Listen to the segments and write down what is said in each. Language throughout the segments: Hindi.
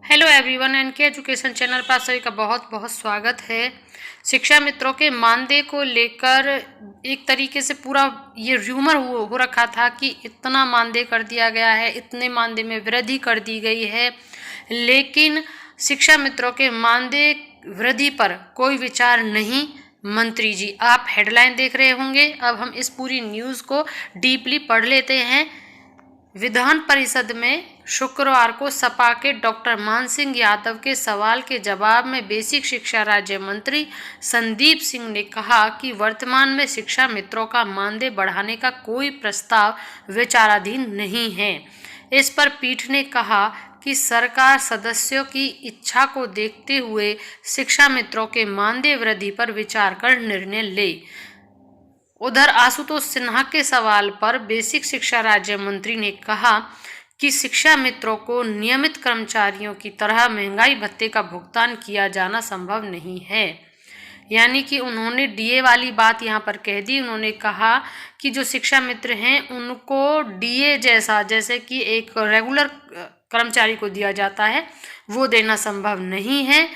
Hello everyone, NK education channel पर आप सभी का बहुत बहुत स्वागत है। शिक्षा मित्रों के मानदेय को लेकर एक तरीके से पूरा ये र्यूमर हो रखा था कि इतना मानदेय कर दिया गया है, इतने मानदेय में वृद्धि कर दी गई है, लेकिन शिक्षा मित्रों के मानदेय वृद्धि पर कोई विचार नहीं। मंत्री जी, आप हेडलाइन देख रहे होंगे। अब हम इस पूरी न्यूज़ को डीपली पढ़ लेते हैं। विधान परिषद में शुक्रवार को सपा के डॉक्टर मान सिंह यादव के सवाल के जवाब में बेसिक शिक्षा राज्य मंत्री संदीप सिंह ने कहा कि वर्तमान में शिक्षा मित्रों का मानदेय बढ़ाने का कोई प्रस्ताव विचाराधीन नहीं है। इस पर पीठ ने कहा कि सरकार सदस्यों की इच्छा को देखते हुए शिक्षा मित्रों के मानदेय वृद्धि पर विचार कर निर्णय ले। उधर आशुतोष सिन्हा के सवाल पर बेसिक शिक्षा राज्य मंत्री ने कहा कि शिक्षा मित्रों को नियमित कर्मचारियों की तरह महंगाई भत्ते का भुगतान किया जाना संभव नहीं है। यानी कि उन्होंने डीए वाली बात यहाँ पर कह दी। उन्होंने कहा कि जो शिक्षा मित्र हैं उनको डीए जैसे कि एक रेगुलर कर्मचारी को दिया जाता है वो देना संभव नहीं है।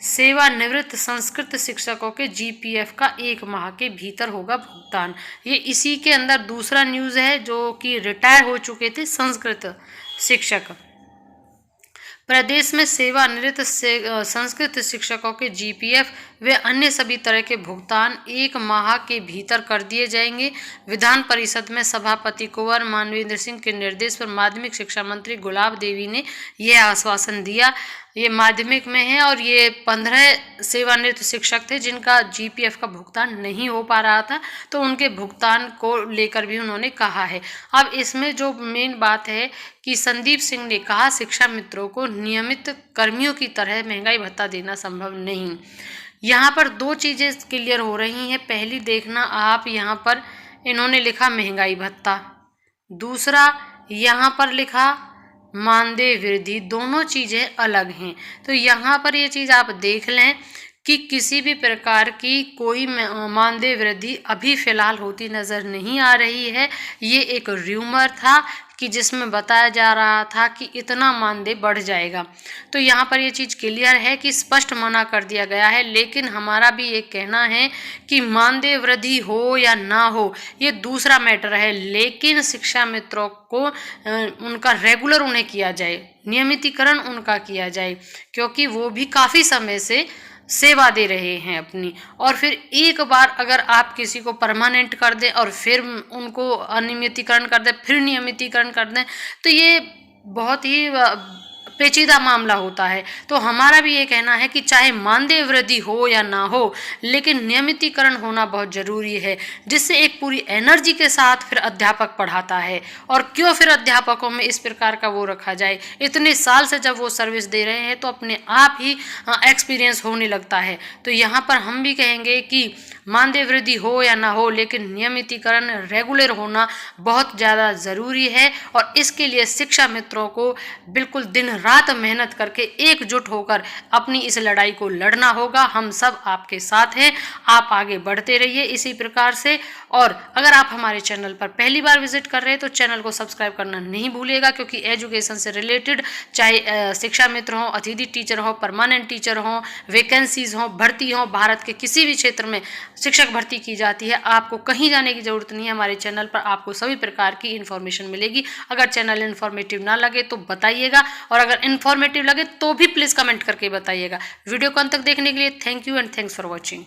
सेवानिवृत्त संस्कृत शिक्षकों के जीपीएफ का 1 माह के भीतर होगा भुगतान। ये इसी के अंदर दूसरा न्यूज़ है जो कि रिटायर हो चुके थे संस्कृत शिक्षक। प्रदेश में सेवानिवृत्त संस्कृत शिक्षकों के जीपीएफ व अन्य सभी तरह के भुगतान 1 माह के भीतर कर दिए जाएंगे। विधान परिषद में सभापति कुंवर मानवेंद्र सिंह के निर्देश पर माध्यमिक शिक्षा मंत्री गुलाब देवी ने यह आश्वासन दिया। ये माध्यमिक में है और ये 15 सेवानिवृत्त शिक्षक थे जिनका जीपीएफ का भुगतान नहीं हो पा रहा था, तो उनके भुगतान को लेकर भी उन्होंने कहा है। अब इसमें जो मेन बात है कि संदीप सिंह ने कहा शिक्षा मित्रों को नियमित कर्मियों की तरह महंगाई भत्ता देना संभव नहीं। यहाँ पर 2 चीज़ें क्लियर हो रही हैं। पहली देखना आप, यहाँ पर इन्होंने लिखा महंगाई भत्ता, दूसरा यहाँ पर लिखा मानदेय वृद्धि, दोनों चीज़ें अलग हैं। तो यहाँ पर ये चीज़ आप देख लें कि किसी भी प्रकार की कोई मानदेय वृद्धि अभी फ़िलहाल होती नज़र नहीं आ रही है। ये एक र्यूमर था कि जिसमें बताया जा रहा था कि इतना मानदेय बढ़ जाएगा। तो यहाँ पर ये चीज़ क्लियर है कि स्पष्ट मना कर दिया गया है। लेकिन हमारा भी ये कहना है कि मानदेय वृद्धि हो या ना हो ये दूसरा मैटर है, लेकिन शिक्षा मित्रों को उनका रेगुलर उन्हें किया जाए, नियमितीकरण उनका किया जाए, क्योंकि वो भी काफ़ी समय से सेवा दे रहे हैं अपनी। और फिर एक बार अगर आप किसी को परमानेंट कर दें और फिर उनको अनियमितीकरण कर दें, फिर नियमितीकरण कर दें, तो ये बहुत ही पेचीदा मामला होता है। तो हमारा भी ये कहना है कि चाहे मानदेय वृद्धि हो या ना हो, लेकिन नियमितीकरण होना बहुत ज़रूरी है, जिससे एक पूरी एनर्जी के साथ फिर अध्यापक पढ़ाता है। और क्यों फिर अध्यापकों में इस प्रकार का वो रखा जाए, इतने साल से जब वो सर्विस दे रहे हैं तो अपने आप ही एक्सपीरियंस होने लगता है। तो यहाँ पर हम भी कहेंगे कि मानदेय वृद्धि हो या ना हो, लेकिन नियमितीकरण रेगुलर होना बहुत ज़्यादा ज़रूरी है। और इसके लिए शिक्षा मित्रों को बिल्कुल दिन रात मेहनत करके एकजुट होकर अपनी इस लड़ाई को लड़ना होगा। हम सब आपके साथ हैं, आप आगे बढ़ते रहिए इसी प्रकार से। और अगर आप हमारे चैनल पर पहली बार विजिट कर रहे हैं तो चैनल को सब्सक्राइब करना नहीं भूलिएगा, क्योंकि एजुकेशन से रिलेटेड चाहे शिक्षा मित्र हो, अतिथि टीचर हो, परमानेंट टीचर हो, वैकेंसीज हो, भर्ती हो, भारत के किसी भी क्षेत्र में शिक्षक भर्ती की जाती है। आपको कहीं जाने की ज़रूरत नहीं है, हमारे चैनल पर आपको सभी प्रकार की इन्फॉर्मेशन मिलेगी। अगर चैनल इन्फॉर्मेटिव ना लगे तो बताइएगा, और अगर इन्फॉर्मेटिव लगे तो भी प्लीज़ कमेंट करके बताइएगा। वीडियो को अंत तक देखने के लिए thank you and thanks for watching.